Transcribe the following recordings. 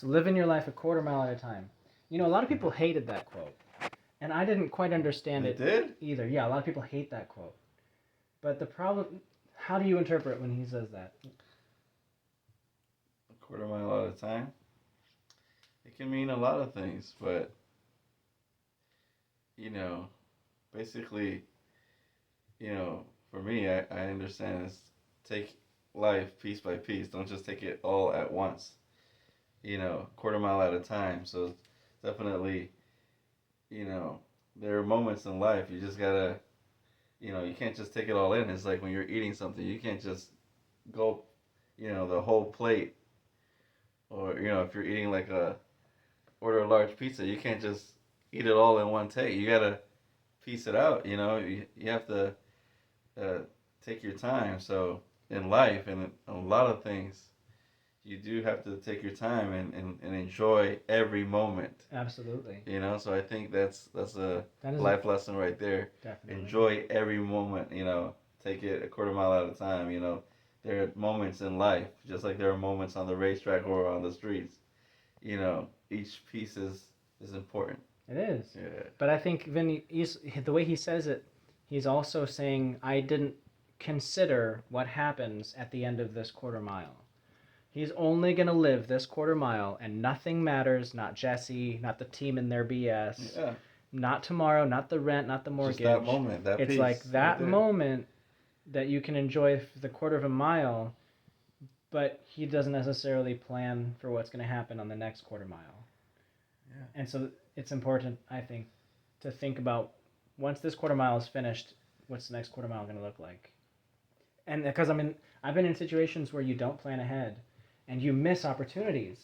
So living your life a quarter mile at a time. You know, a lot of people hated that quote. And I didn't quite understand it did? either. Yeah, a lot of people hate that quote. But the problem, how do you interpret when he says that? A quarter mile at a time. It can mean a lot of things, but you know, basically, for me, I understand is take life piece by piece. Don't just take it all at once. Quarter mile at a time. So definitely, you know, there are moments in life you just gotta, you can't just take it all in. It's like when you're eating something, you can't just go, the whole plate. Or, if you're eating like order a large pizza, you can't just eat it all in one take. You gotta piece it out, you have to uh, take your time. So in life and a lot of things, you do have to take your time and enjoy every moment. Absolutely. So I think that's a That is life lesson right there. definitely. Enjoy every moment. Take it a quarter mile at a time. There are moments in life, just like there are moments on the racetrack or on the streets. Each piece is important. It is. Yeah. But I think the way he says it, he's also saying, I didn't consider what happens at the end of this quarter mile. He's only going to live this quarter mile, and nothing matters, not Jesse, not the team and their BS, Yeah. not tomorrow, not the rent, not the mortgage. Just that moment, that it's piece. like that right moment that you can enjoy for the quarter of a mile, but he doesn't necessarily plan for what's going to happen on the next quarter mile. Yeah. And so it's important, I think, to think about once this quarter mile is finished, what's the next quarter mile going to look like? And because I've been in situations where you don't plan ahead and you miss opportunities.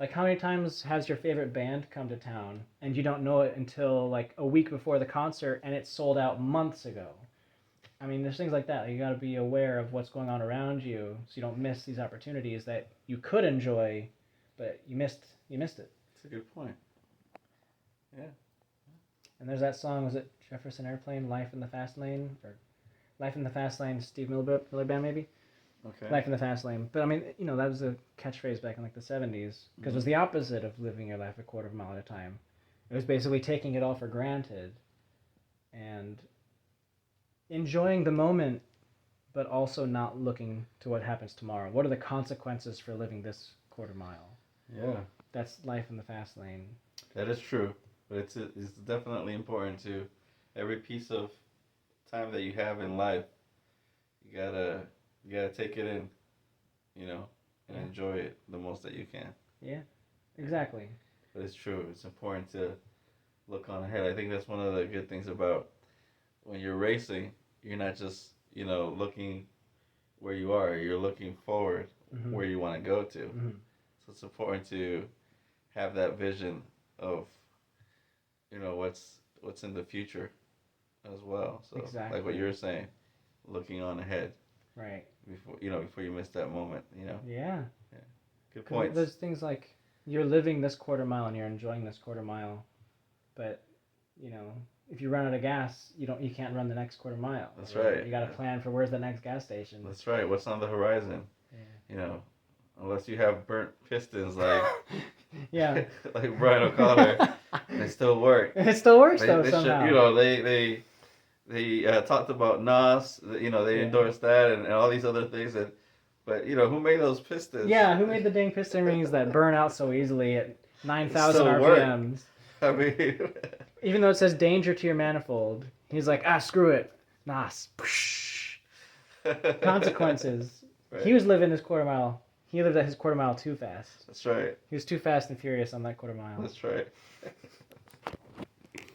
Like, how many times has your favorite band come to town and you don't know it until like a week before the concert and it's sold out months ago? I mean, there's things like that. You got to be aware of what's going on around you so you don't miss these opportunities that you could enjoy, but you missed it. That's a good point. Yeah. And there's that song, was it Jefferson Airplane, Life in the Fast Lane? Or Life in the Fast Lane, Steve Miller Band, maybe? Okay. Life in the Fast Lane. But I mean, that was a catchphrase back in like the 70s, because it was the opposite of living your life a quarter of a mile at a time. It was basically taking it all for granted and enjoying the moment, but also not looking to what happens tomorrow. What are the consequences for living this quarter mile? Yeah. That's life in the fast lane. That is true, but it's definitely important to every piece of time that you have in life. You gotta take it in, and enjoy it the most that you can. Yeah, exactly. But it's true. It's important to look on ahead. I think that's one of the good things about when you're racing. You're not just looking where you are. You're looking forward where you want to go to. Mm-hmm. So it's important to have that vision of what's in the future as well. So Exactly. like what you're saying, looking on ahead. Right. Before you miss that moment. Yeah. Good point. There's things like you're living this quarter mile and you're enjoying this quarter mile, but if you run out of gas, you can't run the next quarter mile. That's right. You got to plan for where's the next gas station. That's right. What's on the horizon? Yeah. Unless you have burnt pistons like yeah, like Brian O'Connor, they still work. It still works though They somehow. they talked about NOS. They endorsed that and all these other things. But who made those pistons? Yeah, who made the dang piston rings that burn out so easily at 9,000 RPMs? Work. I mean, even though it says danger to your manifold, he's like, screw it, NOS. Consequences. Right. He was living his quarter mile. He lived at his quarter mile too fast. That's right. He was too fast and furious on that quarter mile. That's right.